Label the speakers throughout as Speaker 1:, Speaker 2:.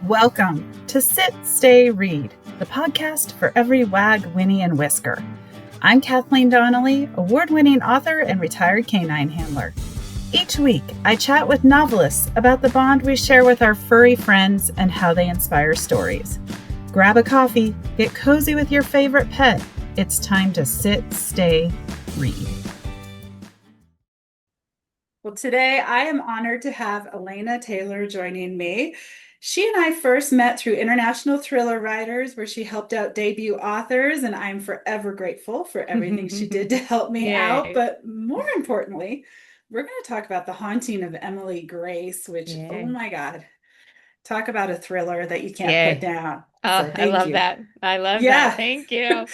Speaker 1: Welcome to Sit, Stay, Read, the podcast for every wag, whinny, and whisker. I'm Kathleen Donnelly, award-winning author and retired canine handler. Each week, I chat with novelists about the bond we share with our furry friends and how they inspire stories. Grab a coffee, get cozy with your favorite pet. It's time to sit, stay, read. Well, today I am honored to have Elena Taylor joining me. She and I first met through International Thriller Writers, where she helped out debut authors, and I'm forever grateful for everything she did to help me out.
Speaker 2: Yay.
Speaker 1: But more importantly, we're going to talk about The Haunting of Emily Grace, which, oh
Speaker 2: Yay.
Speaker 1: my God, talk about a thriller that you can't put
Speaker 2: Yay.
Speaker 1: down.
Speaker 2: Oh,
Speaker 1: So
Speaker 2: I
Speaker 1: thank
Speaker 2: love
Speaker 1: you.
Speaker 2: that. I love that.
Speaker 1: Yeah.
Speaker 2: Thank you.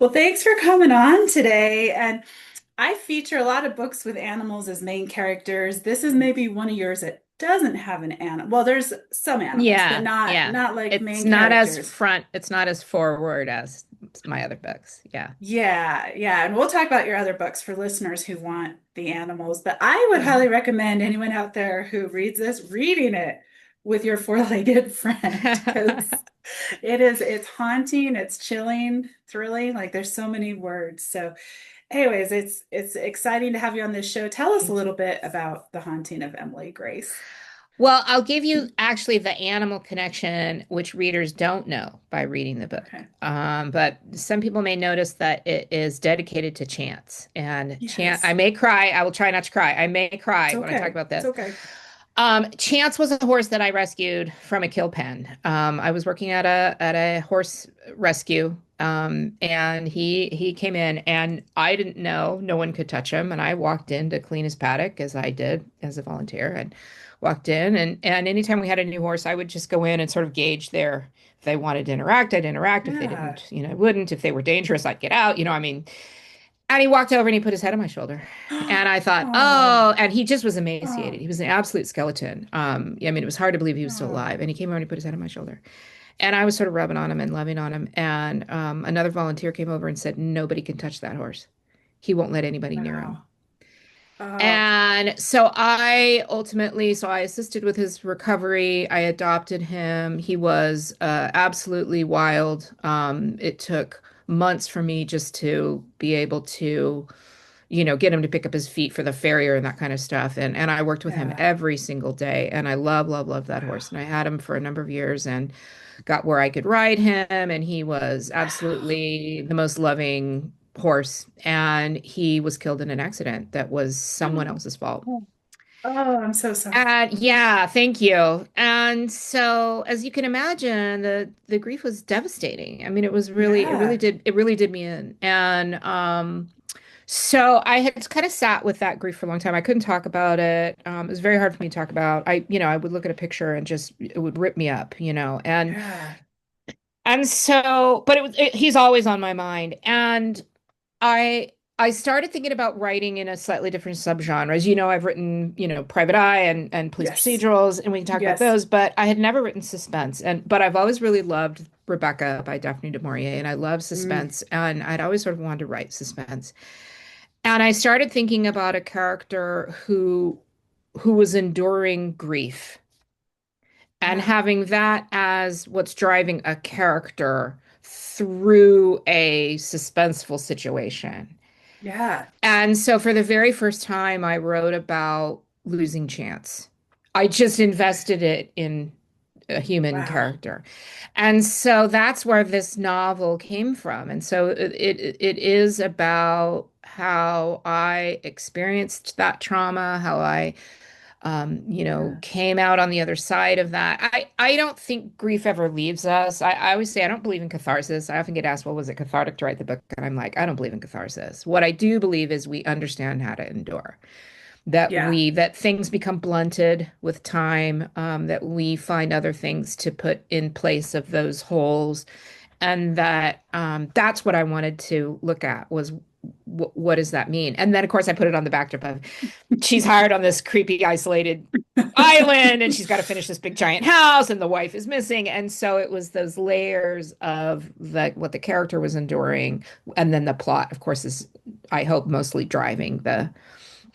Speaker 1: Well, thanks for coming on today. And I feature a lot of books with animals as main characters. This is maybe one of yours that doesn't have an animal. Well, there's some animals, but
Speaker 2: Yeah,
Speaker 1: not
Speaker 2: yeah.
Speaker 1: not like
Speaker 2: It's
Speaker 1: main
Speaker 2: not as
Speaker 1: characters.
Speaker 2: front, it's not as forward as my other books. Yeah.
Speaker 1: Yeah, yeah. And we'll talk about your other books for listeners who want the animals. But I would
Speaker 2: Mhm.
Speaker 1: highly recommend anyone out there who reads this reading it with your four-legged friend because it's haunting, it's chilling, thrilling. Like there's so many words. So anyways, it's exciting to have you on this show. Tell us a
Speaker 2: Thank you.
Speaker 1: little bit about The Haunting of Emily Grace.
Speaker 2: Well, I'll give you actually the animal connection, which readers don't know by reading the book.
Speaker 1: Okay.
Speaker 2: But some people may notice that it is dedicated to Chance. And Chance, I
Speaker 1: Yes.
Speaker 2: may cry. I will try not to cry. I may
Speaker 1: It's
Speaker 2: cry when I talk
Speaker 1: okay.
Speaker 2: about
Speaker 1: It's
Speaker 2: this.
Speaker 1: okay.
Speaker 2: Chance was a horse that I rescued from a kill pen. I was working at a horse rescue, and he came in, and I didn't know no one could touch him, and I walked in to clean his paddock as I did as a volunteer, and walked in, and anytime we had a new horse, I would just go in and sort of gauge their. If they wanted to interact, I'd interact. If they
Speaker 1: Yeah.
Speaker 2: didn't, I wouldn't. If they were dangerous, I'd get out. I mean, and he walked over and he put his head on my shoulder. And I thought,
Speaker 1: Oh,
Speaker 2: oh, and he just was
Speaker 1: oh,
Speaker 2: emaciated. He was an absolute skeleton. I mean, it was hard to believe he was still
Speaker 1: oh.
Speaker 2: alive. And he came over and he put his head on my shoulder. And I was sort of rubbing on him and loving on him. And another volunteer came over and said, nobody can touch that horse. He won't let anybody near him.
Speaker 1: Wow. Oh,
Speaker 2: And so I assisted with his recovery. I adopted him. He was absolutely wild. It took months for me just to be able to get him to pick up his feet for the farrier and that kind of stuff. And I worked with him
Speaker 1: yeah.
Speaker 2: every single day. And I love that
Speaker 1: Wow.
Speaker 2: horse. And I had him for a number of years and got where I could ride him. And he was
Speaker 1: Wow.
Speaker 2: absolutely the most loving horse. And he was killed in an accident that was someone else's fault.
Speaker 1: Oh, oh, I'm so sorry.
Speaker 2: And yeah, thank you. And so, as you can imagine, the grief was devastating. I mean,
Speaker 1: Yeah.
Speaker 2: it really did me in. And so I had kind of sat with that grief for a long time. I couldn't talk about it. It was very hard for me to talk about. I would look at a picture and just it would rip me up.
Speaker 1: Yeah.
Speaker 2: And so, but he's always on my mind. And I I started thinking about writing in a slightly different subgenre. As you know, I've written, Private Eye and police
Speaker 1: Yes.
Speaker 2: procedurals, and we can talk about
Speaker 1: Yes.
Speaker 2: those, but I had never written suspense. But I've always really loved Rebecca by Daphne du Maurier, and I love
Speaker 1: Mm.
Speaker 2: suspense, and I'd always sort of wanted to write suspense. And I started thinking about a character who was enduring grief and
Speaker 1: Yeah.
Speaker 2: having that as what's driving a character through a suspenseful situation.
Speaker 1: Yeah.
Speaker 2: And so for the very first time, I wrote about losing chance. I just
Speaker 1: Okay.
Speaker 2: invested it in a human
Speaker 1: Wow.
Speaker 2: character. And so that's where this novel came from. And so it is about how I experienced that trauma, how I
Speaker 1: Yeah.
Speaker 2: came out on the other side of that. I don't think grief ever leaves us. I always say I don't believe in catharsis. I often get asked, well, was it cathartic to write the book? And I'm like, I don't believe in catharsis. What I do believe is we understand how to endure.
Speaker 1: Yeah.
Speaker 2: That things become blunted with time, that we find other things to put in place of those holes, and that's what I wanted to look at was what does that mean? And then of course I put it on the backdrop of she's hired on this creepy, isolated island, and she's got to finish this big giant house, and the wife is missing. And so it was those layers of what the character was enduring, and then the plot, of course, is I hope mostly driving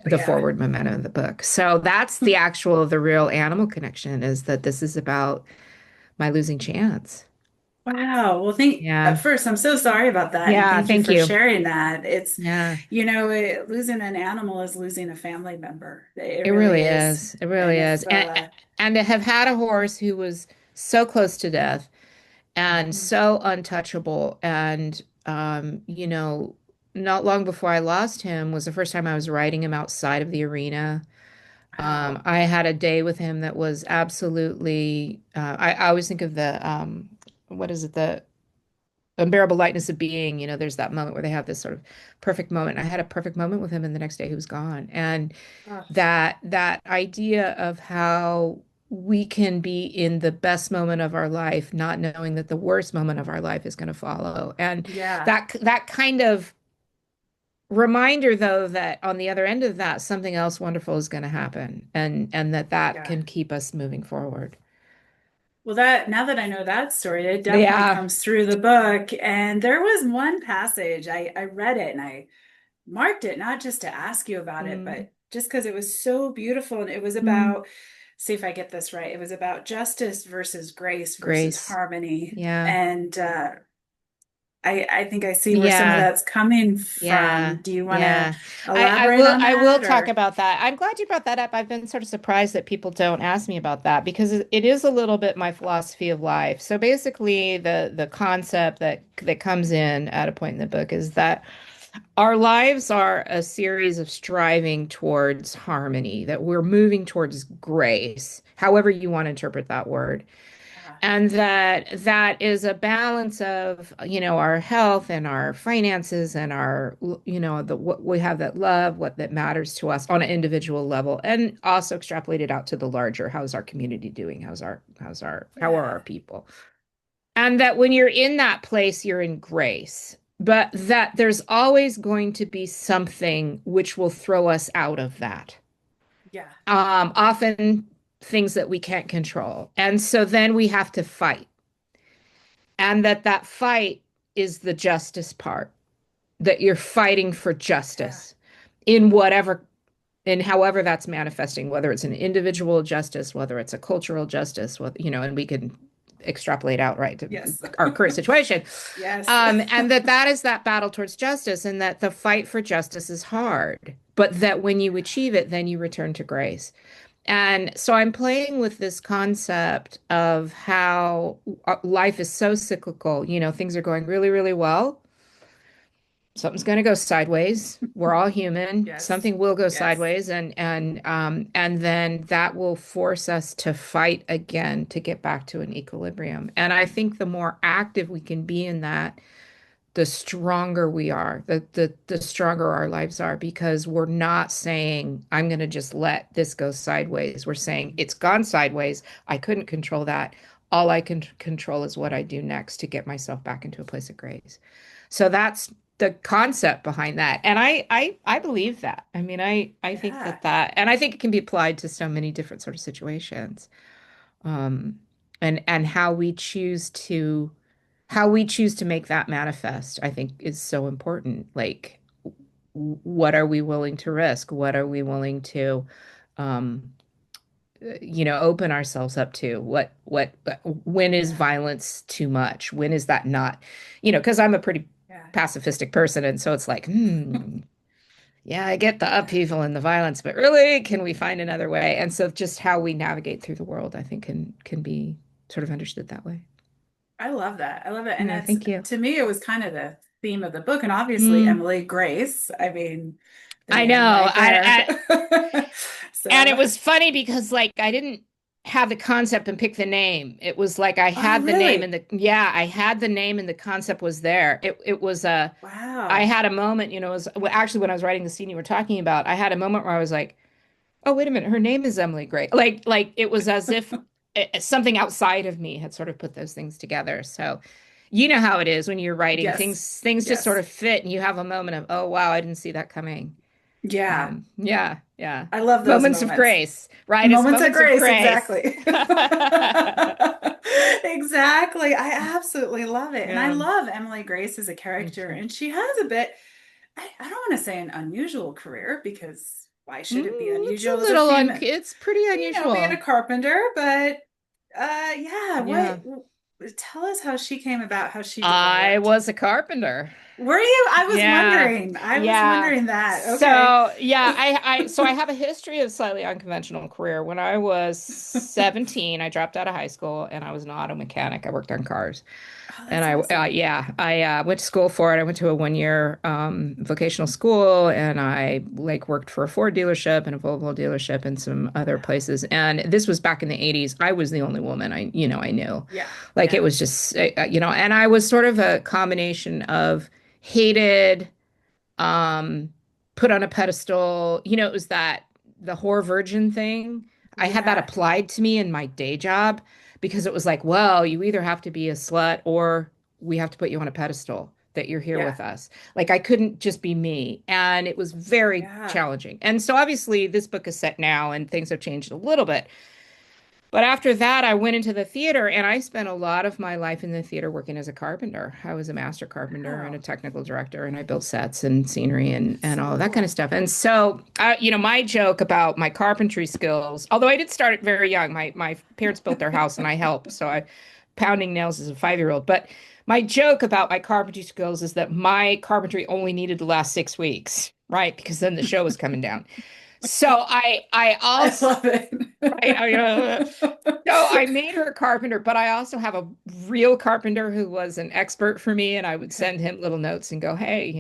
Speaker 2: the
Speaker 1: Yeah.
Speaker 2: forward momentum of the book. So that's the real animal connection is that this is about my losing chance.
Speaker 1: Wow. Well,
Speaker 2: Yeah.
Speaker 1: first, I'm so sorry about that. And
Speaker 2: Yeah.
Speaker 1: thank you
Speaker 2: Thank
Speaker 1: for
Speaker 2: you.
Speaker 1: sharing that.
Speaker 2: Yeah.
Speaker 1: Losing an animal is losing a family member. It
Speaker 2: It
Speaker 1: really
Speaker 2: really
Speaker 1: is.
Speaker 2: is. It
Speaker 1: And
Speaker 2: really is.
Speaker 1: if,
Speaker 2: And to have had a horse who was so close to death and
Speaker 1: mhm.
Speaker 2: so untouchable and not long before I lost him was the first time I was riding him outside of the arena.
Speaker 1: Wow.
Speaker 2: I had a day with him that was absolutely I always think of the what is it, the unbearable lightness of being. There's that moment where they have this sort of perfect moment. I had a perfect moment with him, and the next day he was gone. And
Speaker 1: Ugh.
Speaker 2: that idea of how we can be in the best moment of our life, not knowing that the worst moment of our life is going to follow. And
Speaker 1: Yeah.
Speaker 2: that kind of reminder, though, that on the other end of that, something else wonderful is going to happen, and that
Speaker 1: Yeah.
Speaker 2: can keep us moving forward.
Speaker 1: Well, now that I know that story, it definitely
Speaker 2: Yeah.
Speaker 1: comes through the book. And there was one passage, I read it and I marked it, not just to ask you about it,
Speaker 2: Mm,
Speaker 1: but just because it was so beautiful. And it was
Speaker 2: mm.
Speaker 1: about, see if I get this right, it was about justice versus grace versus
Speaker 2: Grace.
Speaker 1: harmony.
Speaker 2: Yeah.
Speaker 1: And I think I see where some of
Speaker 2: Yeah.
Speaker 1: that's coming from.
Speaker 2: Yeah,
Speaker 1: Do you want to
Speaker 2: yeah. I
Speaker 1: elaborate
Speaker 2: will
Speaker 1: on
Speaker 2: I will
Speaker 1: that
Speaker 2: talk
Speaker 1: or?
Speaker 2: about that. I'm glad you brought that up. I've been sort of surprised that people don't ask me about that because it is a little bit my philosophy of life. So basically the concept that comes in at a point in the book is that our lives are a series of striving towards harmony, that we're moving towards grace, however you want to interpret that word.
Speaker 1: Ah,
Speaker 2: And that is a balance of our health and our finances and our the what we have, that love, what that matters to us on an individual level, and also extrapolated out to the larger, how's our community doing, how are
Speaker 1: yeah,
Speaker 2: our people. And that when you're in that place, you're in grace, but that there's always going to be something which will throw us out of that,
Speaker 1: yeah,
Speaker 2: often things that we can't control. And so then we have to fight. And that fight is the justice part, that you're fighting for
Speaker 1: yeah.
Speaker 2: justice in whatever, in however that's manifesting, whether it's an individual justice, whether it's a cultural justice, and we can extrapolate out right to
Speaker 1: Yes.
Speaker 2: our current situation.
Speaker 1: Yes.
Speaker 2: And that is that battle towards justice, and that the fight for justice is hard, but that when you achieve it, then you return to grace. And so I'm playing with this concept of how life is so cyclical. Things are going really, really well. Something's going to go sideways. We're all human.
Speaker 1: Yes.
Speaker 2: Something will go
Speaker 1: Yes.
Speaker 2: sideways, and then that will force us to fight again to get back to an equilibrium. And I think the more active we can be in that, the stronger we are, the stronger our lives are, because we're not saying, I'm going to just let this go sideways. We're saying it's gone sideways. I couldn't control that. All I can control is what I do next to get myself back into a place of grace. So that's the concept behind that. And I believe that. I mean, I think
Speaker 1: Yeah.
Speaker 2: and I think it can be applied to so many different sort of situations. Um, and how we choose to make that manifest, I think, is so important. Like, what are we willing to risk? What are we willing to, um, open ourselves up to? When is
Speaker 1: Yeah.
Speaker 2: violence too much? When is that not, because I'm a pretty
Speaker 1: Yeah.
Speaker 2: pacifistic person. And so it's like, yeah, I get the
Speaker 1: Yeah.
Speaker 2: upheaval and the violence, but really, can we find another way? And so just how we navigate through the world, I think can be sort of understood that way.
Speaker 1: I love that. I love it. And
Speaker 2: Yeah,
Speaker 1: that's,
Speaker 2: thank you.
Speaker 1: to me, it was kind of the theme of the book. And obviously,
Speaker 2: Mm,
Speaker 1: Emily Grace, I mean, the
Speaker 2: I
Speaker 1: name
Speaker 2: know.
Speaker 1: right there.
Speaker 2: And
Speaker 1: So,
Speaker 2: it was funny because like I didn't have the concept and pick the name. It was like I
Speaker 1: oh,
Speaker 2: had the name and
Speaker 1: really?
Speaker 2: the yeah, I had the name and the concept was there. It was a I
Speaker 1: Wow.
Speaker 2: had a moment, it was well, actually when I was writing the scene you were talking about, I had a moment where I was like, "Oh, wait a minute, her name is Emily Gray." Like it was as if something outside of me had sort of put those things together. So, you know how it is when you're writing,
Speaker 1: Yes.
Speaker 2: things just sort
Speaker 1: Yes.
Speaker 2: of fit and you have a moment of, "Oh, wow, I didn't see that coming."
Speaker 1: Yeah.
Speaker 2: Yeah, yeah.
Speaker 1: I love those
Speaker 2: Moments of
Speaker 1: moments.
Speaker 2: grace, right? It's
Speaker 1: Moments of
Speaker 2: moments of
Speaker 1: grace,
Speaker 2: grace.
Speaker 1: exactly. Exactly. I absolutely love it. And I
Speaker 2: Yeah.
Speaker 1: love Emily Grace as a
Speaker 2: Me
Speaker 1: character.
Speaker 2: too.
Speaker 1: And she has a bit, I don't want to say an unusual career because why should it be
Speaker 2: It's a
Speaker 1: unusual as a
Speaker 2: little
Speaker 1: female,
Speaker 2: it's pretty
Speaker 1: being a
Speaker 2: unusual.
Speaker 1: carpenter? But yeah,
Speaker 2: Yeah.
Speaker 1: tell us how she came about, how she
Speaker 2: I
Speaker 1: developed.
Speaker 2: was a carpenter.
Speaker 1: Were you? I was
Speaker 2: Yeah.
Speaker 1: wondering. I was
Speaker 2: Yeah.
Speaker 1: wondering that. Okay.
Speaker 2: So, yeah, I have a history of slightly unconventional career. When I was 17, I dropped out of high school and I was an auto mechanic. I worked on cars.
Speaker 1: Oh,
Speaker 2: And
Speaker 1: that's awesome.
Speaker 2: I went to school for it. I went to a 1 year vocational school, and I like worked for a Ford dealership and a Volvo dealership and some other
Speaker 1: Wow.
Speaker 2: places. And this was back in the 80s. I was the only woman I knew.
Speaker 1: Yeah.
Speaker 2: Like it
Speaker 1: Yeah.
Speaker 2: was just, and I was sort of a combination of hated, um, put on a pedestal. It was that the whore virgin thing. I had that
Speaker 1: Yeah.
Speaker 2: applied to me in my day job because it was like, well, you either have to be a slut or we have to put you on a pedestal that you're here
Speaker 1: Yeah.
Speaker 2: with us. Like I couldn't just be me. And it was very
Speaker 1: Yeah.
Speaker 2: challenging. And so obviously this book is set now and things have changed a little bit. But after that, I went into the theater and I spent a lot of my life in the theater working as a carpenter. I was a master carpenter and a
Speaker 1: Wow.
Speaker 2: technical director, and I built sets and scenery
Speaker 1: That's
Speaker 2: and
Speaker 1: so
Speaker 2: all of that kind of
Speaker 1: cool.
Speaker 2: stuff. And so, my joke about my carpentry skills, although I did start it very young, my parents built their house and I helped. So I pounding nails as a 5 year old. But my joke about my carpentry skills is that my carpentry only needed to last 6 weeks, right? Because then the show was coming down. So I
Speaker 1: I
Speaker 2: also
Speaker 1: love it.
Speaker 2: right. So I made her a carpenter, but I also have a real carpenter who was an expert for me, and I would
Speaker 1: Okay.
Speaker 2: send him little notes and go, "Hey,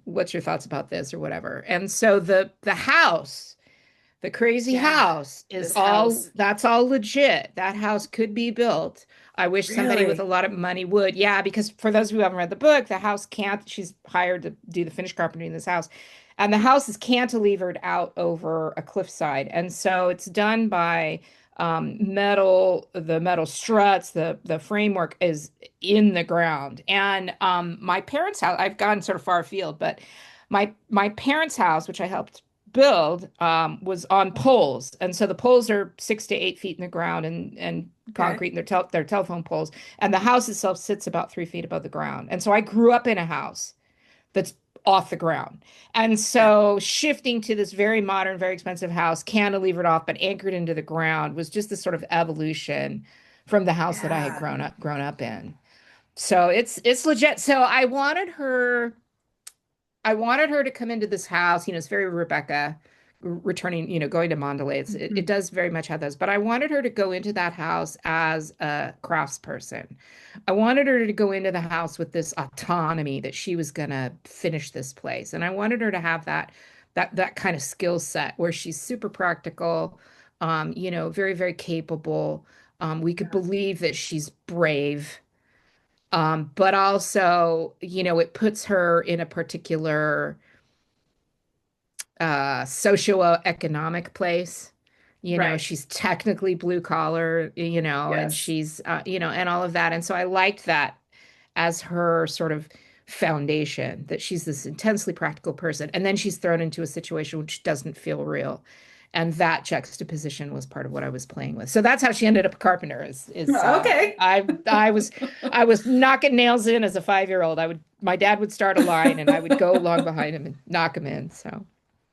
Speaker 2: what's your thoughts about this or whatever?" And so the house, the crazy
Speaker 1: Yeah.
Speaker 2: house, is
Speaker 1: This
Speaker 2: all
Speaker 1: house.
Speaker 2: that's all legit. That house could be built. I wish somebody with a
Speaker 1: Really?
Speaker 2: lot of money would. Yeah, because for those who haven't read the book, the house can't. She's hired to do the finished carpentry in this house. And the house is cantilevered out over a cliffside. And so it's done by the metal struts, the framework is in the ground. And my parents' house, I've gone sort of far afield, but my parents' house, which I helped build, was on poles. And so the poles are 6 to 8 feet in the ground and
Speaker 1: Okay.
Speaker 2: concrete, and they're telephone poles. And the house itself sits about 3 feet above the ground. And so I grew up in a house that's off the ground. And
Speaker 1: Okay.
Speaker 2: so shifting to this very modern, very expensive house, cantilevered off, but anchored into the ground was just this sort of evolution from the house that I had
Speaker 1: Yeah.
Speaker 2: grown up in. So it's legit. So I wanted her to come into this house. It's very Rebecca returning, going to Mondelez. It
Speaker 1: Mhm.
Speaker 2: does very much have those, but I wanted her to go into that house as a craftsperson. I wanted her to go into the house with this autonomy that she was going to finish this place. And I wanted her to have that kind of skill set where she's super practical, very, very capable. We could
Speaker 1: Yeah.
Speaker 2: believe that she's brave, but also, it puts her in a particular socioeconomic place.
Speaker 1: Right.
Speaker 2: She's technically blue collar, and
Speaker 1: Yes.
Speaker 2: she's, and all of that. And so I liked that as her sort of foundation, that she's this intensely practical person. And then she's thrown into a situation which doesn't feel real. And that juxtaposition was part of what I was playing with. So that's how she ended up a carpenter is
Speaker 1: Okay.
Speaker 2: I was knocking nails in as a 5 year old. My dad would start a line and I would go along behind him and knock him in. So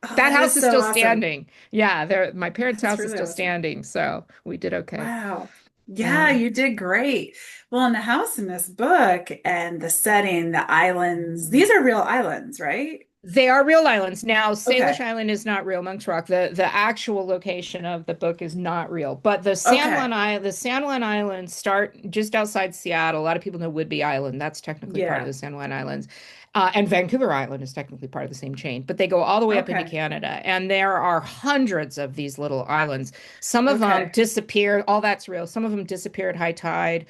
Speaker 1: Oh,
Speaker 2: that
Speaker 1: that
Speaker 2: house
Speaker 1: is
Speaker 2: is
Speaker 1: so
Speaker 2: still
Speaker 1: awesome.
Speaker 2: standing. Yeah, my parents'
Speaker 1: That's
Speaker 2: house is
Speaker 1: really
Speaker 2: still
Speaker 1: awesome.
Speaker 2: standing. So we did okay.
Speaker 1: Wow. Yeah,
Speaker 2: Yeah.
Speaker 1: you did great. Well, in the house in this book and the setting, the islands, these are real islands, right?
Speaker 2: They are real islands. Now, Salish
Speaker 1: Okay.
Speaker 2: Island is not real. Monk's Rock, the actual location of the book is not real. But
Speaker 1: Okay.
Speaker 2: The San Juan Islands start just outside Seattle. A lot of people know Whidbey Island. That's technically part of
Speaker 1: Yeah.
Speaker 2: the San Juan Islands. And Vancouver Island is technically part of the same chain, but they go all the way up into
Speaker 1: Okay.
Speaker 2: Canada. And there are hundreds of these little islands. Some of them
Speaker 1: Okay.
Speaker 2: disappear. All that's real. Some of them disappear at high tide.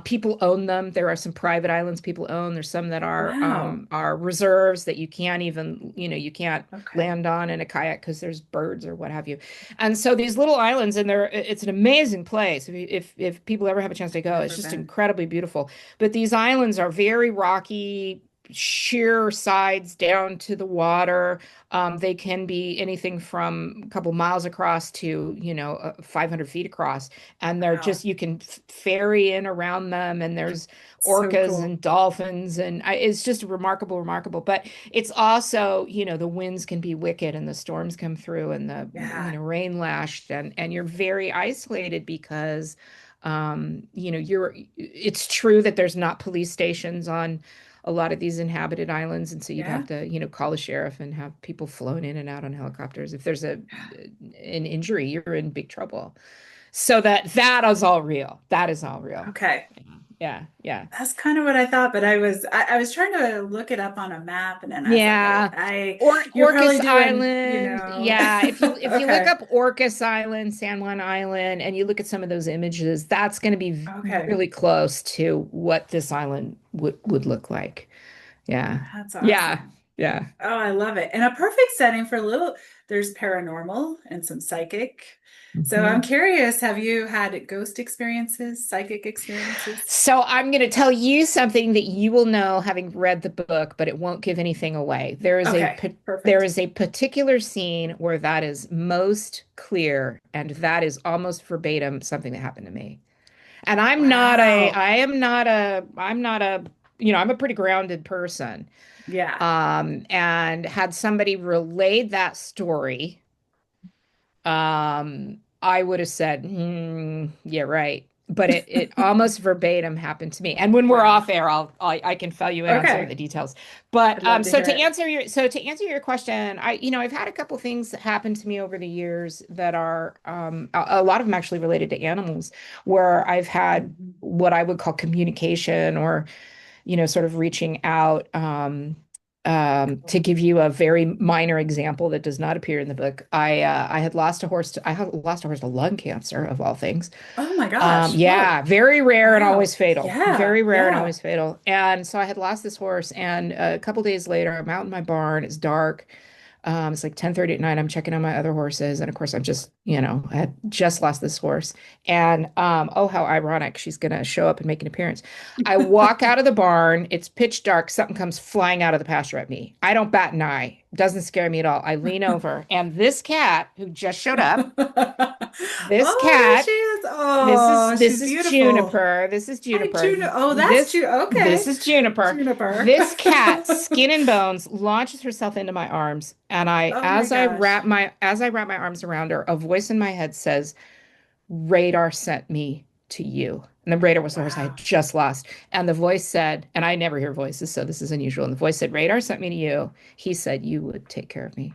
Speaker 2: People own them. There are some private islands people own. There's some that
Speaker 1: Wow.
Speaker 2: are reserves that you can't even, you can't
Speaker 1: Okay.
Speaker 2: land on in a kayak because there's birds or what have you. And so these little islands, and it's an amazing place. If people ever have a chance to go, it's
Speaker 1: Never
Speaker 2: just
Speaker 1: been.
Speaker 2: incredibly beautiful. But these islands are very rocky, sheer sides down to the water. They can be anything from a couple miles across to, 500 feet across. And they're
Speaker 1: Wow.
Speaker 2: just, you can ferry in around them, and there's
Speaker 1: So
Speaker 2: orcas
Speaker 1: cool.
Speaker 2: and dolphins. And it's just remarkable, remarkable. But it's also, the winds can be wicked and the storms come through and the,
Speaker 1: Yeah.
Speaker 2: rain lashed, and you're very isolated because it's true that there's not police stations on a lot of these inhabited islands, and so you'd have
Speaker 1: Yeah.
Speaker 2: to, call the sheriff and have people flown in and out on helicopters. If there's an injury, you're in big trouble. So that is all real. That is all real.
Speaker 1: Okay.
Speaker 2: Yeah, yeah.
Speaker 1: That's kind of what I thought, but I was trying to look it up on a map and then I was like,
Speaker 2: Yeah.
Speaker 1: you're probably
Speaker 2: Orcas
Speaker 1: doing,
Speaker 2: Island. Yeah, if you look
Speaker 1: okay.
Speaker 2: up Orcas Island, San Juan Island, and you look at some of those images, that's going to be
Speaker 1: Okay.
Speaker 2: really close to what this island would look like. Yeah.
Speaker 1: That's
Speaker 2: Yeah.
Speaker 1: awesome.
Speaker 2: Yeah.
Speaker 1: Oh, I love it. And a perfect setting for a little, there's paranormal and some psychic. So I'm
Speaker 2: Mhm.
Speaker 1: curious, have you had ghost experiences, psychic experiences?
Speaker 2: So I'm going to tell you something that you will know having read the book, but it won't give anything away.
Speaker 1: Okay,
Speaker 2: There
Speaker 1: perfect.
Speaker 2: is a particular scene where that is most clear, and that is almost verbatim something that happened to me. And
Speaker 1: Wow.
Speaker 2: I'm not a, I'm a pretty grounded person.
Speaker 1: Yeah.
Speaker 2: And had somebody relayed that story, I would have said, yeah, right. But it almost verbatim happened to me. And when we're off
Speaker 1: Wow.
Speaker 2: air, I can fill you in on some of the
Speaker 1: Okay.
Speaker 2: details. But
Speaker 1: I'd love to hear it.
Speaker 2: to answer your question, I've had a couple things that happened to me over the years that are a lot of them actually related to animals, where I've had
Speaker 1: Mhm.
Speaker 2: what I would call communication, or sort of reaching out. To give you a very minor example that does not appear in the book, I had lost a horse to lung cancer, of all things.
Speaker 1: Oh my gosh. Whoa.
Speaker 2: Yeah, very rare and always
Speaker 1: Wow.
Speaker 2: fatal.
Speaker 1: Yeah.
Speaker 2: Very rare and
Speaker 1: Yeah.
Speaker 2: always fatal. And so I had lost this horse, and a couple days later, I'm out in my barn. It's dark. It's like 10:30 at night. I'm checking on my other horses. And of course, I'm just, I had just lost this horse. And oh, how ironic. She's going to show up and make an appearance. I walk out of the barn. It's pitch dark. Something comes flying out of the pasture at me. I don't bat an eye. Doesn't scare me at all. I lean over, and this cat who just showed up, this
Speaker 1: Oh, there she
Speaker 2: cat,
Speaker 1: is.
Speaker 2: this is
Speaker 1: Oh,
Speaker 2: this
Speaker 1: she's
Speaker 2: is
Speaker 1: beautiful.
Speaker 2: Juniper. This is
Speaker 1: Hi,
Speaker 2: Juniper.
Speaker 1: Juno. Oh, that's
Speaker 2: This
Speaker 1: Juno.
Speaker 2: this
Speaker 1: Okay.
Speaker 2: is Juniper.
Speaker 1: Juniper.
Speaker 2: This cat, skin and bones, launches herself into my arms, and
Speaker 1: Oh my gosh.
Speaker 2: as I wrap my arms around her, a voice in my head says, "Radar sent me to you." And the radar was the horse I had
Speaker 1: Wow.
Speaker 2: just lost. And the voice said, and I never hear voices, so this is unusual. And the voice said, "Radar sent me to you. He said you would take care of me."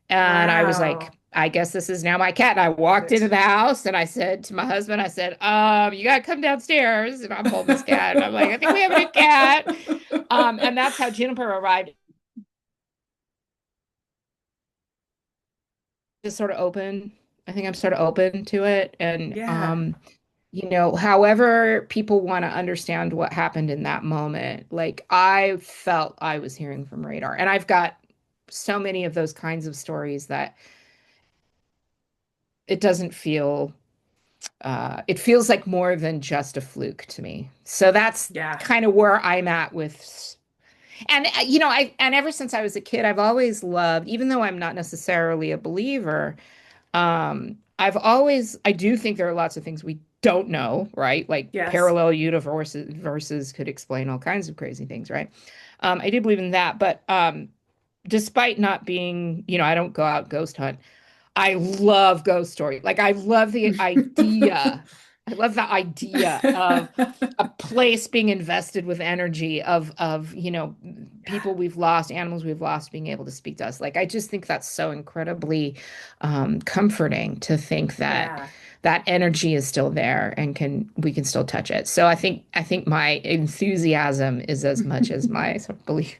Speaker 2: And I was like,
Speaker 1: Wow.
Speaker 2: I guess this is now my cat. And I
Speaker 1: Love
Speaker 2: walked into
Speaker 1: it.
Speaker 2: the house and I said to my husband, I said, you gotta come downstairs. And I'm holding this cat. And I'm like, I think we have a new cat. And that's how Juniper arrived. Just sort of open. I think I'm sort of open to it. And
Speaker 1: Yeah.
Speaker 2: however people want to understand what happened in that moment, like I felt I was hearing from radar. And I've got so many of those kinds of stories that it doesn't feel it feels like more than just a fluke to me. So that's
Speaker 1: Yeah.
Speaker 2: kind of where I'm at with, and and ever since I was a kid, I've always loved, even though I'm not necessarily a believer, I do think there are lots of things we don't know, right? Like
Speaker 1: Yes.
Speaker 2: parallel universes verses could explain all kinds of crazy things, right? I do believe in that, but despite not being, I don't go out ghost hunt. I love ghost story. Like I love the idea. I love the idea of a place being invested with energy of people we've lost, animals we've lost being able to speak to us. Like I just think that's so incredibly comforting to think that
Speaker 1: Yeah.
Speaker 2: that energy is still there and we can still touch it. So I think my enthusiasm is as much as my sort of belief.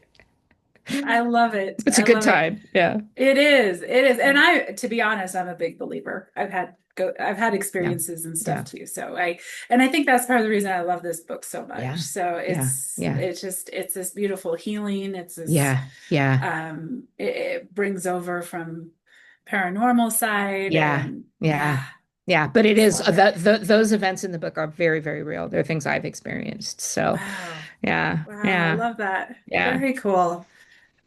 Speaker 1: I love it.
Speaker 2: It's a
Speaker 1: I
Speaker 2: good
Speaker 1: love it.
Speaker 2: time. Yeah.
Speaker 1: It is. It is. And to be honest, I'm a big believer. I've had
Speaker 2: Yeah.
Speaker 1: experiences and stuff
Speaker 2: Yeah.
Speaker 1: too. And I think that's part of the reason I love this book so much.
Speaker 2: Yeah.
Speaker 1: So
Speaker 2: Yeah. Yeah.
Speaker 1: it's this beautiful healing. It's this,
Speaker 2: Yeah, yeah,
Speaker 1: it brings over from paranormal side
Speaker 2: yeah,
Speaker 1: and
Speaker 2: yeah,
Speaker 1: yeah,
Speaker 2: yeah. But
Speaker 1: I
Speaker 2: it
Speaker 1: just
Speaker 2: is
Speaker 1: love it.
Speaker 2: those events in the book are very, very real. They're things I've experienced. So,
Speaker 1: Wow.
Speaker 2: Yeah.
Speaker 1: Wow, I
Speaker 2: Yeah.
Speaker 1: love that.
Speaker 2: Yeah.
Speaker 1: Very cool.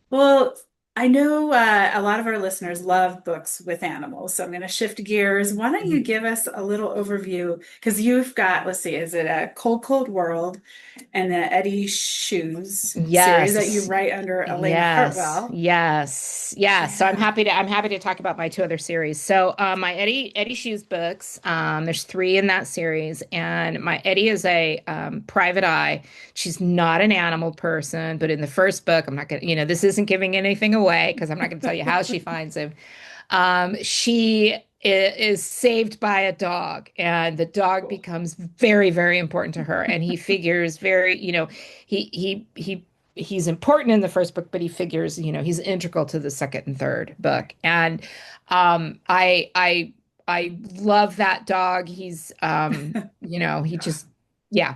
Speaker 1: Well, I know a lot of our listeners love books with animals, so I'm going to shift gears. Why don't you give us a little overview? Because you've got, let's see, is it a Cold Cold World and the Eddie Shoes series that you
Speaker 2: Yes.
Speaker 1: write under Elena
Speaker 2: Yes.
Speaker 1: Hartwell?
Speaker 2: Yes. Yeah. So
Speaker 1: Yeah.
Speaker 2: I'm happy to talk about my two other series. So my Eddie Shoes books, there's three in that series, and my Eddie is a private eye. She's not an animal person, but in the first book, I'm not gonna, this isn't giving anything away because I'm not gonna tell you how she finds him. She is saved by a dog, and the dog
Speaker 1: Cool.
Speaker 2: becomes very, very important to her. And he figures very, he's important in the first book, but he figures, he's integral to the second and third book. And I love that dog. He's he just yeah.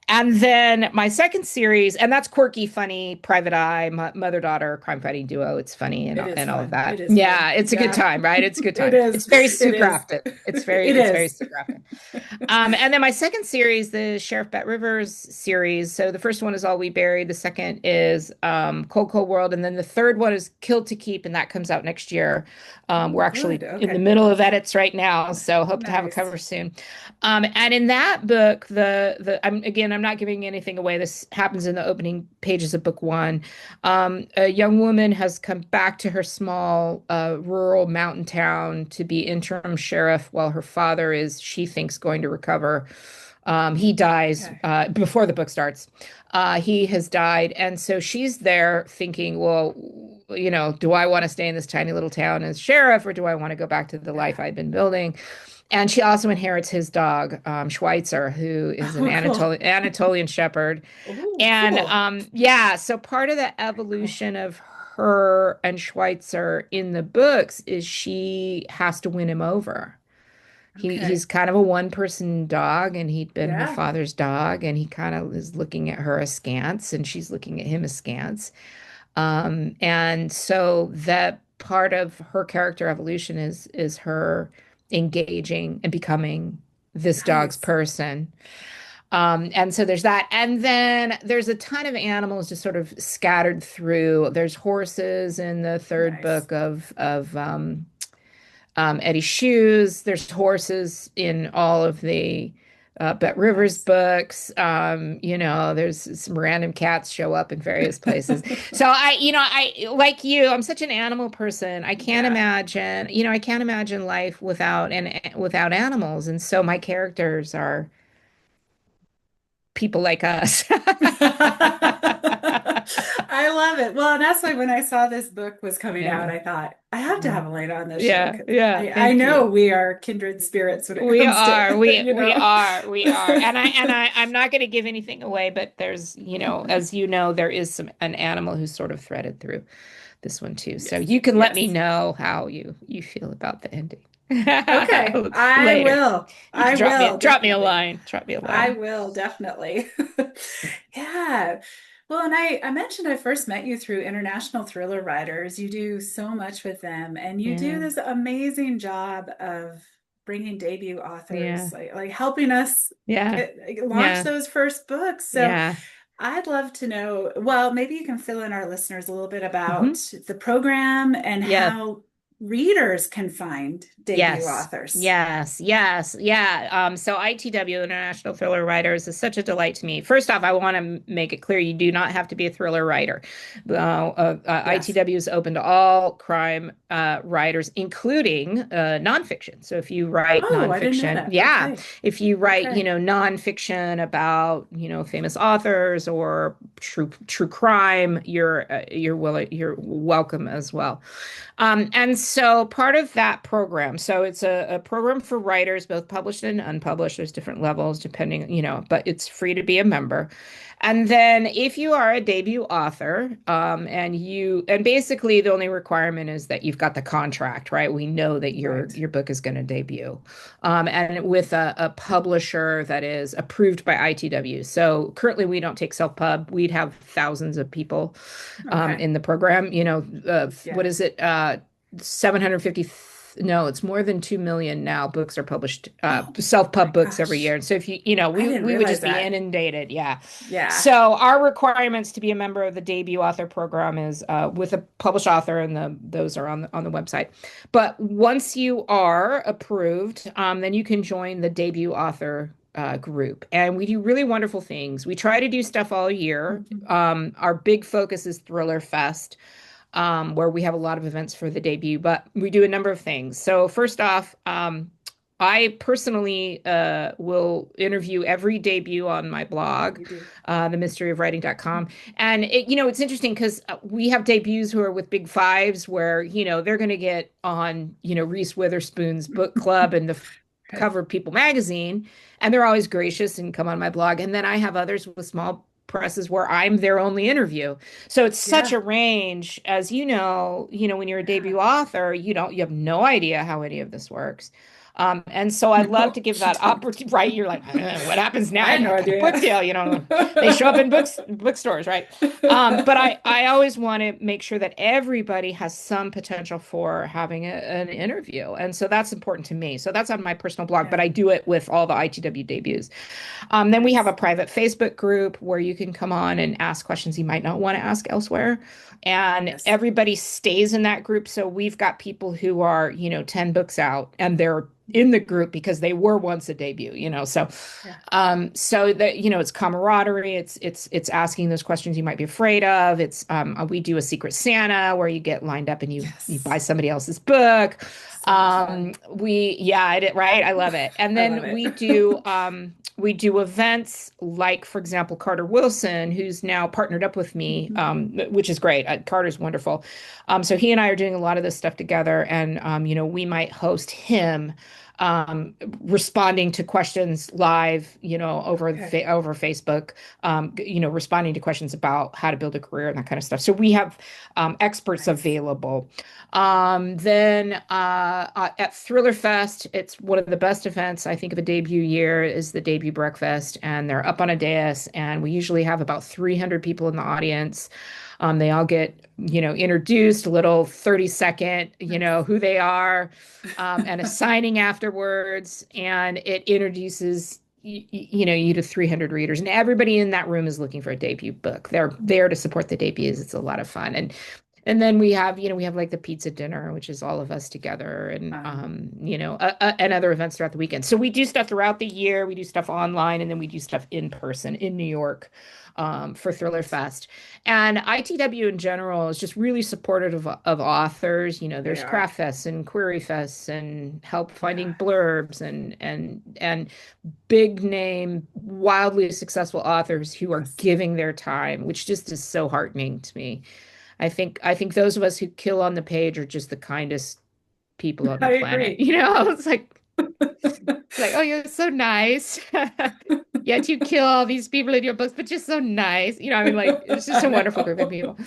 Speaker 2: And then my second series, and that's quirky, funny, private eye, mother-daughter crime fighting duo. It's funny
Speaker 1: It is
Speaker 2: and all of
Speaker 1: fun.
Speaker 2: that.
Speaker 1: It is fun.
Speaker 2: Yeah, it's a good
Speaker 1: Yeah,
Speaker 2: time, right? It's a good
Speaker 1: it
Speaker 2: time.
Speaker 1: is.
Speaker 2: It's very
Speaker 1: It
Speaker 2: Sue
Speaker 1: is.
Speaker 2: Grafton.
Speaker 1: It
Speaker 2: It's very
Speaker 1: is.
Speaker 2: Sue Grafton. And then my second series, the Sheriff Bet Rivers series. So the first one is All We Buried. The second is Cold Cold World, and then the third one is Killed to Keep, and that comes out next year.
Speaker 1: Oh,
Speaker 2: We're
Speaker 1: good.
Speaker 2: actually in the
Speaker 1: Okay.
Speaker 2: middle of edits right now, so hope to have a
Speaker 1: Nice.
Speaker 2: cover soon. And in that book, I'm not giving anything away. This happens in the opening pages of book one. A young woman has come back to her small rural mountain town to be interim sheriff while her father is, she thinks, going to recover. He dies
Speaker 1: Okay.
Speaker 2: before the book starts. He has died. And so she's there thinking, well, do I want to stay in this tiny little town as sheriff, or do I want to go back to the
Speaker 1: Yeah.
Speaker 2: life I'd been building? And she also inherits his dog, Schweitzer, who is an
Speaker 1: Oh, cool.
Speaker 2: Anatolian Shepherd.
Speaker 1: Oh,
Speaker 2: And
Speaker 1: cool.
Speaker 2: yeah, so part of the
Speaker 1: Very cool.
Speaker 2: evolution of her and Schweitzer in the books is she has to win him over. He's
Speaker 1: Okay.
Speaker 2: kind of a one person dog, and he'd been her
Speaker 1: Yeah.
Speaker 2: father's dog, and he kind of is looking at her askance, and she's looking at him askance. And so that part of her character evolution is her engaging and becoming this dog's
Speaker 1: Nice.
Speaker 2: person. And so there's that. And then there's a ton of animals just sort of scattered through. There's horses in the third
Speaker 1: Nice.
Speaker 2: book of Eddie Shoes. There's horses in all of the Bet Rivers
Speaker 1: Nice.
Speaker 2: books. There's some random cats show up in various places. So I like you. I'm such an animal person.
Speaker 1: Yeah.
Speaker 2: I can't imagine life without animals. And so my characters are people like us.
Speaker 1: I love it. Well, and that's why when I saw this book was coming out,
Speaker 2: Yeah.
Speaker 1: I thought I have to
Speaker 2: Yeah.
Speaker 1: have Elena on this show
Speaker 2: Yeah.
Speaker 1: because
Speaker 2: Yeah.
Speaker 1: I
Speaker 2: Thank
Speaker 1: know
Speaker 2: you.
Speaker 1: we are kindred spirits when it
Speaker 2: We
Speaker 1: comes
Speaker 2: are,
Speaker 1: to,
Speaker 2: we are. I'm not going to give anything away, but there's, as you know, there is an animal who's sort of threaded through this one too. So
Speaker 1: Yes.
Speaker 2: you can let me
Speaker 1: Yes.
Speaker 2: know how you feel about the ending
Speaker 1: Okay. I
Speaker 2: later.
Speaker 1: will.
Speaker 2: You can
Speaker 1: I will
Speaker 2: drop me a
Speaker 1: definitely.
Speaker 2: line, drop me a
Speaker 1: I
Speaker 2: line.
Speaker 1: will definitely. Yeah. Well, and I mentioned I first met you through International Thriller Writers. You do so much with them, and you do
Speaker 2: Yeah.
Speaker 1: this amazing job of bringing debut
Speaker 2: Yeah.
Speaker 1: authors, like helping us
Speaker 2: Yeah.
Speaker 1: launch
Speaker 2: Yeah.
Speaker 1: those first books. So
Speaker 2: Yeah.
Speaker 1: I'd love to know, well, maybe you can fill in our listeners a little bit
Speaker 2: Hmm.
Speaker 1: about the program and
Speaker 2: Yeah.
Speaker 1: how readers can find debut
Speaker 2: Yes.
Speaker 1: authors.
Speaker 2: Yes. Yes. Yeah. So ITW, International Thriller Writers, is such a delight to me. First off, I want to make it clear you do not have to be a thriller writer.
Speaker 1: Yes.
Speaker 2: ITW is open to all crime writers, including nonfiction. So if you write
Speaker 1: Oh, I didn't know
Speaker 2: nonfiction,
Speaker 1: that.
Speaker 2: yeah,
Speaker 1: Okay.
Speaker 2: if you write,
Speaker 1: Okay.
Speaker 2: nonfiction about, famous authors or true crime, you're welcome as well. And so part of that program, so it's a program for writers, both published and unpublished. There's different levels depending, but it's free to be a member. And then if you are a debut author, and basically the only requirement is that you've got the contract, right? We know that
Speaker 1: Right.
Speaker 2: your book is going to debut. And with a publisher that is approved by ITW. So currently we don't take self-pub. We'd have thousands of people
Speaker 1: Okay.
Speaker 2: in the program. What
Speaker 1: Yeah.
Speaker 2: is it? 750 no, it's more than 2 million now. Books are published,
Speaker 1: Oh my
Speaker 2: self-pub books every year.
Speaker 1: gosh.
Speaker 2: And so if you
Speaker 1: I didn't
Speaker 2: we would
Speaker 1: realize
Speaker 2: just be
Speaker 1: that.
Speaker 2: inundated. Yeah.
Speaker 1: Yeah.
Speaker 2: So our requirements to be a member of the debut author program is with a published author, and those are on the website. But once you are approved, then you can join the debut author group, and we do really wonderful things. We try to do stuff all year.
Speaker 1: Mhm.
Speaker 2: Our big focus is Thriller Fest, where we have a lot of events for the debut, but we do a number of things. So first off, I personally will interview every debut on my blog,
Speaker 1: You do.
Speaker 2: themysteryofwriting.com. And it's interesting because we have debuts who are with big fives where, they're going to get on, Reese Witherspoon's book club and the
Speaker 1: Right.
Speaker 2: cover of People magazine, and they're always gracious and come on my blog. And then I have others with small presses where I'm their only interview. So it's such
Speaker 1: Yeah.
Speaker 2: a range, as when you're a
Speaker 1: Yeah.
Speaker 2: debut author, you have no idea how any of this works. And so I love to
Speaker 1: No,
Speaker 2: give
Speaker 1: you
Speaker 2: that
Speaker 1: don't.
Speaker 2: opportunity, right? You're like, what happens now?
Speaker 1: I
Speaker 2: I
Speaker 1: had no
Speaker 2: got a book
Speaker 1: idea.
Speaker 2: deal, they show up in bookstores, right? But I always want to make sure that everybody has some potential for having an interview. And so that's important to me. So that's on my personal blog, but
Speaker 1: Yeah.
Speaker 2: I do it with all the ITW debuts. Then we have a
Speaker 1: Nice.
Speaker 2: private Facebook group where you can come on and ask questions you might not want to ask elsewhere. And
Speaker 1: Yes.
Speaker 2: everybody stays in that group. So we've got people who are, 10 books out and they're in the group because they were once a debut, So
Speaker 1: Yeah.
Speaker 2: so that it's camaraderie, it's asking those questions you might be afraid of. It's we do a Secret Santa where you get lined up and you buy
Speaker 1: Yes.
Speaker 2: somebody else's book.
Speaker 1: So much fun.
Speaker 2: I did, right? I love it. And
Speaker 1: I love
Speaker 2: then
Speaker 1: it.
Speaker 2: we do events like, for example, Carter Wilson, who's now partnered up with me,
Speaker 1: Mhm.
Speaker 2: which is great. Carter's wonderful. So he and I are doing a lot of this stuff together, and we might host him responding to questions live,
Speaker 1: Okay.
Speaker 2: over Facebook, responding to questions about how to build a career and that kind of stuff. So we have experts
Speaker 1: Nice.
Speaker 2: available. Then at Thriller Fest, it's one of the best events I think of a debut year is the debut breakfast, and they're up on a dais, and we usually have about 300 people in the audience. They all get, introduced, a little 30-second,
Speaker 1: Nice.
Speaker 2: who they are, and a signing afterwards, and it introduces you to 300 readers, and everybody in that room is looking for a debut book. They're there to support the debuts. It's a lot of fun, and then we have like the pizza dinner, which is all of us together, and
Speaker 1: Fun.
Speaker 2: and other events throughout the weekend. So we do stuff throughout the year. We do stuff online, and then we do stuff in person in New York, for Thriller
Speaker 1: Great.
Speaker 2: Fest. And ITW in general is just really supportive of authors.
Speaker 1: They
Speaker 2: There's
Speaker 1: are.
Speaker 2: craft fests and query fests and help finding
Speaker 1: Yeah.
Speaker 2: blurbs and big name, wildly successful authors who are
Speaker 1: Yes.
Speaker 2: giving their time, which just is so heartening to me. I think those of us who kill on the page are just the kindest people on the
Speaker 1: I
Speaker 2: planet.
Speaker 1: agree.
Speaker 2: It's like, oh, you're so nice. Yet you kill all these people in your books, but you're so nice. Like it's just
Speaker 1: I
Speaker 2: a wonderful group of
Speaker 1: know.
Speaker 2: people.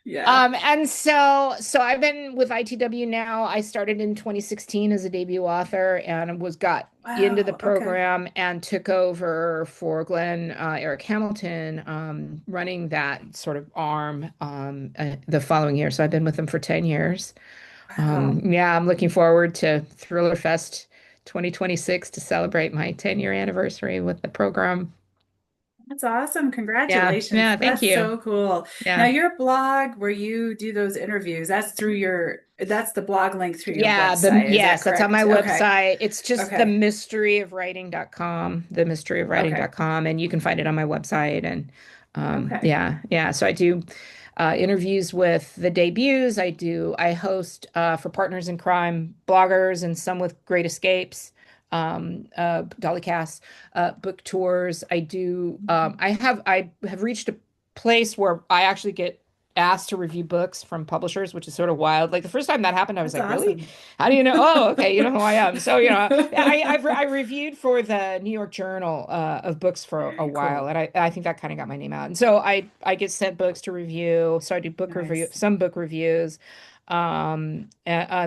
Speaker 1: Yeah.
Speaker 2: And so I've been with ITW now. I started in 2016 as a debut author and got into the
Speaker 1: Wow. Okay.
Speaker 2: program and took over for Glenn Eric Hamilton, running that sort of arm the following year. So I've been with them for 10 years.
Speaker 1: Wow.
Speaker 2: Yeah, I'm looking forward to Thriller Fest 2026 to celebrate my 10-year anniversary with the program.
Speaker 1: That's awesome.
Speaker 2: Yeah,
Speaker 1: Congratulations.
Speaker 2: yeah, thank
Speaker 1: That's
Speaker 2: you.
Speaker 1: so cool. Now,
Speaker 2: Yeah.
Speaker 1: your blog where you do those interviews, that's the blog link through your
Speaker 2: Yeah,
Speaker 1: website. Is that
Speaker 2: yes, that's on my
Speaker 1: correct? Okay.
Speaker 2: website. It's just
Speaker 1: Okay. Okay.
Speaker 2: themysteryofwriting.com, and you can find it on my website. And
Speaker 1: Okay.
Speaker 2: yeah, yeah. So I do interviews with the debuts. I host for Partners in Crime bloggers and some with Great Escapes, Dolly Cass, book tours. I have reached a place where I actually get asked to review books from publishers, which is sort of wild. Like the first time that happened, I was
Speaker 1: That's
Speaker 2: like, really?
Speaker 1: awesome.
Speaker 2: How do you know? Oh, okay, you know who I am. So, I reviewed for the New York Journal of books for a
Speaker 1: Very
Speaker 2: while,
Speaker 1: cool.
Speaker 2: and I think that kind of got my name out. And so I get sent books to review. So I do
Speaker 1: Nice.
Speaker 2: some book reviews,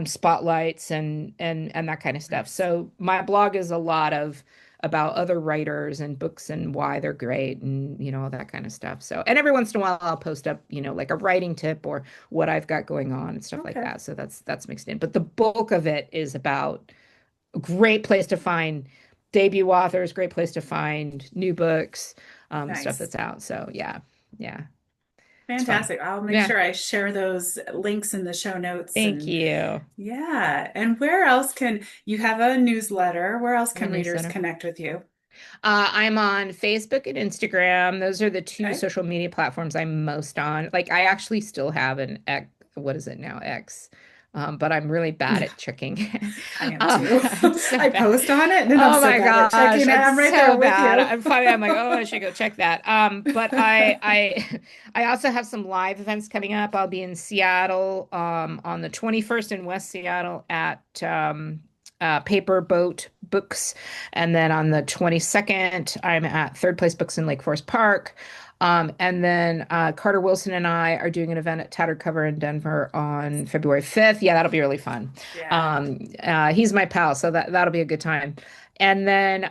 Speaker 2: spotlights and that kind of stuff.
Speaker 1: Nice.
Speaker 2: So my blog is a lot of about other writers and books and why they're great and, all that kind of stuff. So, and every once in a while I'll post up, like a writing tip or what I've got going on and stuff like
Speaker 1: Okay.
Speaker 2: that. So that's mixed in. But the bulk of it is about a great place to find debut authors, great place to find new books, stuff
Speaker 1: Nice.
Speaker 2: that's out. So yeah, it's fun.
Speaker 1: Fantastic. I'll make
Speaker 2: Yeah.
Speaker 1: sure I share those links in the show notes.
Speaker 2: Thank
Speaker 1: And
Speaker 2: you.
Speaker 1: yeah. And where else can you have a newsletter? Where else
Speaker 2: I have a
Speaker 1: can readers
Speaker 2: newsletter.
Speaker 1: connect with you?
Speaker 2: I'm on Facebook and Instagram. Those are the two
Speaker 1: Okay.
Speaker 2: social media platforms I'm most on. Like, I actually still have an X, what is it now? X. But I'm really bad at checking.
Speaker 1: I am too.
Speaker 2: I'm so
Speaker 1: I
Speaker 2: bad.
Speaker 1: post on it and I'm
Speaker 2: Oh
Speaker 1: so
Speaker 2: my
Speaker 1: bad at
Speaker 2: gosh,
Speaker 1: checking it.
Speaker 2: I'm
Speaker 1: I'm right there
Speaker 2: so
Speaker 1: with
Speaker 2: bad.
Speaker 1: you.
Speaker 2: I'm like, oh, I should go check that. But I also have some live events coming up. I'll be in Seattle, on the 21st in West Seattle at Paper Boat Books. And then on the 22nd, I'm at Third Place Books in Lake Forest Park. And then Carter Wilson and I are doing an event at Tattered Cover in Denver on February 5th. Yeah, that'll be really fun.
Speaker 1: Yeah.
Speaker 2: He's my pal, so that'll be a good time. And then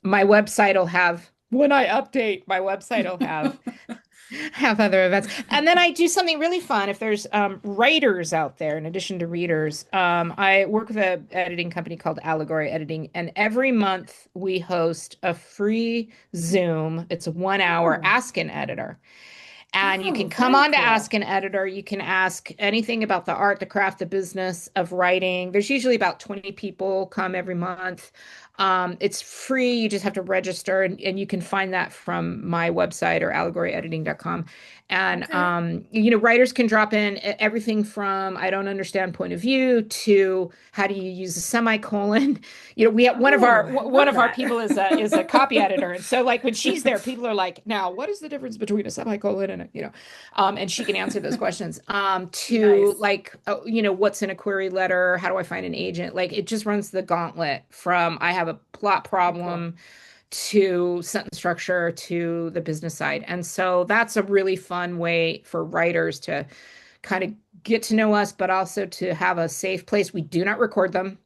Speaker 2: my website will have, when I update, my website will have other events. And then I do something really fun. If there's writers out there, in addition to readers, I work with an editing company called Allegory Editing. And every month we host a free Zoom. It's a 1 hour
Speaker 1: Oh,
Speaker 2: Ask an Editor. And you
Speaker 1: oh,
Speaker 2: can come
Speaker 1: very
Speaker 2: on to
Speaker 1: cool.
Speaker 2: Ask an Editor. You can ask anything about the art, the craft, the business of writing. There's usually about 20 people come every month. It's free. You just have to register, and you can find that from my website or allegoryediting.com. And
Speaker 1: Okay.
Speaker 2: writers can drop in everything from I don't understand point of view to how do you use a semicolon. We have one of
Speaker 1: Oh,
Speaker 2: our
Speaker 1: I
Speaker 2: one
Speaker 1: love
Speaker 2: of our
Speaker 1: that.
Speaker 2: people is a copy editor, and so like when she's there, people are like, "Now, what is the difference between a semicolon and and she can answer those questions. To
Speaker 1: Nice.
Speaker 2: like, what's in a query letter? How do I find an agent? Like, it just runs the gauntlet from I have a plot
Speaker 1: Very cool.
Speaker 2: problem to sentence structure to the business side, and so that's a really fun way for writers to kind of get to know us, but also to have a safe place. We do not record them.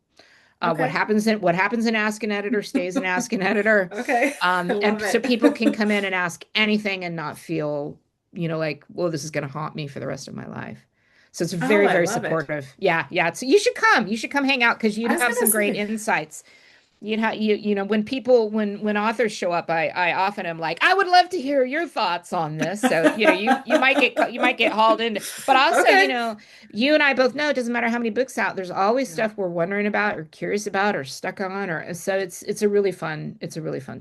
Speaker 2: What
Speaker 1: Okay.
Speaker 2: happens in Ask an Editor stays in Ask an Editor.
Speaker 1: Okay. I
Speaker 2: And
Speaker 1: love
Speaker 2: so
Speaker 1: it.
Speaker 2: people can come in and ask anything and not feel, like, well, this is going to haunt me for the rest of my life. So it's
Speaker 1: Oh,
Speaker 2: very,
Speaker 1: I
Speaker 2: very
Speaker 1: love it.
Speaker 2: supportive. Yeah, yeah. So you should come. You should come hang out because you'd
Speaker 1: I was
Speaker 2: have
Speaker 1: gonna
Speaker 2: some great
Speaker 1: say.
Speaker 2: insights. When authors show up, I often am like, I would love to hear your thoughts on this. So, you might get hauled into, but also,
Speaker 1: Okay.
Speaker 2: you and I both know it doesn't matter how many books out, there's always
Speaker 1: Yeah.
Speaker 2: stuff we're wondering about or curious about or stuck on, or so it's a really fun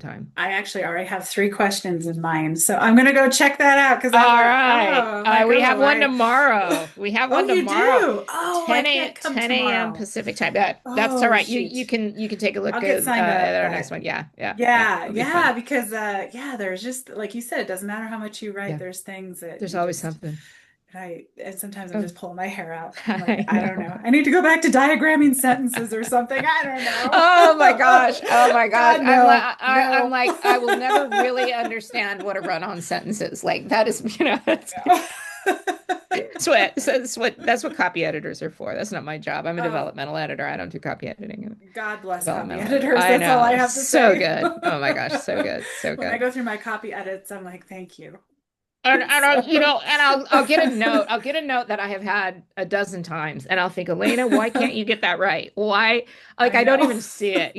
Speaker 2: time.
Speaker 1: I actually already have three questions in mind, so I'm gonna go check that out because I'm
Speaker 2: All
Speaker 1: like,
Speaker 2: right.
Speaker 1: oh, I'm like,
Speaker 2: We have
Speaker 1: oh,
Speaker 2: one
Speaker 1: I.
Speaker 2: tomorrow. We have
Speaker 1: Oh,
Speaker 2: one
Speaker 1: you
Speaker 2: tomorrow.
Speaker 1: do? Oh, I
Speaker 2: 10
Speaker 1: can't
Speaker 2: a
Speaker 1: come
Speaker 2: 10 a.m.
Speaker 1: tomorrow.
Speaker 2: Pacific time. That's all
Speaker 1: Oh,
Speaker 2: right. You
Speaker 1: shoot.
Speaker 2: can take a look
Speaker 1: I'll get signed
Speaker 2: at
Speaker 1: up,
Speaker 2: our next
Speaker 1: but
Speaker 2: one. Yeah, yeah, yeah.
Speaker 1: yeah,
Speaker 2: It'll be
Speaker 1: yeah,
Speaker 2: fun.
Speaker 1: because yeah, there's just like you said, it doesn't matter how much you write,
Speaker 2: Yeah.
Speaker 1: there's things that
Speaker 2: There's
Speaker 1: you
Speaker 2: always
Speaker 1: just
Speaker 2: something.
Speaker 1: and sometimes I'm
Speaker 2: Oh,
Speaker 1: just pulling my hair out. I'm like,
Speaker 2: I
Speaker 1: I don't
Speaker 2: know.
Speaker 1: know. I need to go back to diagramming sentences or something. I don't
Speaker 2: Oh my gosh. Oh
Speaker 1: know.
Speaker 2: my gosh.
Speaker 1: God,
Speaker 2: I'm like
Speaker 1: no,
Speaker 2: I'm
Speaker 1: no,
Speaker 2: like I will never really understand what a run-on sentence is. Like that is,
Speaker 1: no.
Speaker 2: that's what copy editors are for. That's not my job. I'm a
Speaker 1: Oh,
Speaker 2: developmental editor. I don't do copy editing. I'm a
Speaker 1: God bless copy
Speaker 2: developmental editor.
Speaker 1: editors.
Speaker 2: I
Speaker 1: That's all I
Speaker 2: know.
Speaker 1: have to
Speaker 2: So
Speaker 1: say.
Speaker 2: good. Oh my gosh, so good. So
Speaker 1: When I
Speaker 2: good.
Speaker 1: go through my copy edits, I'm like, thank you.
Speaker 2: And I,
Speaker 1: So,
Speaker 2: and I'll get a note. I'll get a note that I have had a dozen times, and I'll think, Elena, why can't you get that right? Why? Like
Speaker 1: I
Speaker 2: I don't
Speaker 1: know.
Speaker 2: even see it.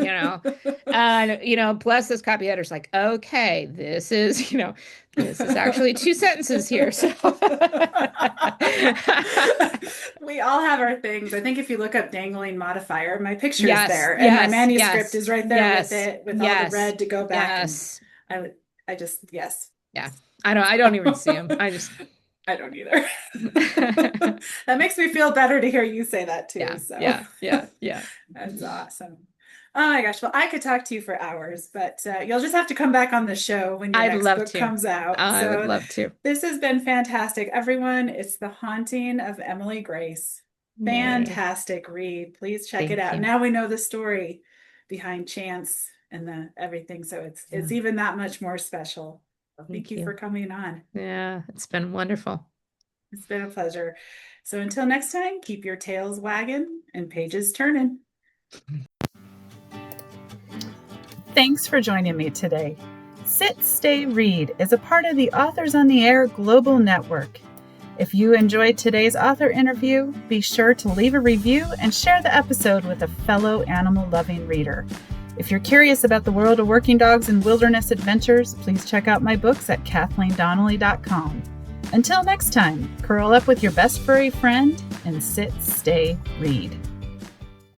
Speaker 2: And bless this copy editor's like, okay, this is actually two sentences here. So
Speaker 1: We all have our things. I think if you look up dangling modifier, my picture is
Speaker 2: yes,
Speaker 1: there, and my
Speaker 2: yes,
Speaker 1: manuscript
Speaker 2: yes,
Speaker 1: is right there with
Speaker 2: yes,
Speaker 1: it, with all the
Speaker 2: yes,
Speaker 1: red to go back. And
Speaker 2: yes.
Speaker 1: I would, I just, yes.
Speaker 2: Yeah. I don't even see them. I just
Speaker 1: I don't either. That makes me feel better to hear you say that too.
Speaker 2: yeah,
Speaker 1: So
Speaker 2: yeah, yeah, yeah.
Speaker 1: that's awesome. Oh my gosh. Well, I could talk to you for hours, but you'll just have to come back on the show when your
Speaker 2: I'd
Speaker 1: next
Speaker 2: love
Speaker 1: book
Speaker 2: to.
Speaker 1: comes out.
Speaker 2: I would
Speaker 1: So
Speaker 2: love to.
Speaker 1: this has been fantastic. Everyone, it's The Haunting of Emily Grace.
Speaker 2: Yay.
Speaker 1: Fantastic read. Please check it
Speaker 2: Thank
Speaker 1: out.
Speaker 2: you.
Speaker 1: Now we know the story behind Chance and the everything. So it's
Speaker 2: Yeah.
Speaker 1: even that much more special. Well, thank
Speaker 2: Thank
Speaker 1: you for
Speaker 2: you.
Speaker 1: coming on.
Speaker 2: Yeah, it's been wonderful.
Speaker 1: It's been a pleasure. So until next time, keep your tails wagging and pages turning. Thanks for joining me today. Sit, Stay, Read is a part of the Authors on the Air Global Network. If you enjoyed today's author interview, be sure to leave a review and share the episode with a fellow animal-loving reader. If you're curious about the world of working dogs and wilderness adventures, please check out my books at KathleenDonnelly.com. Until next time, curl up with your best furry friend and sit, stay, read.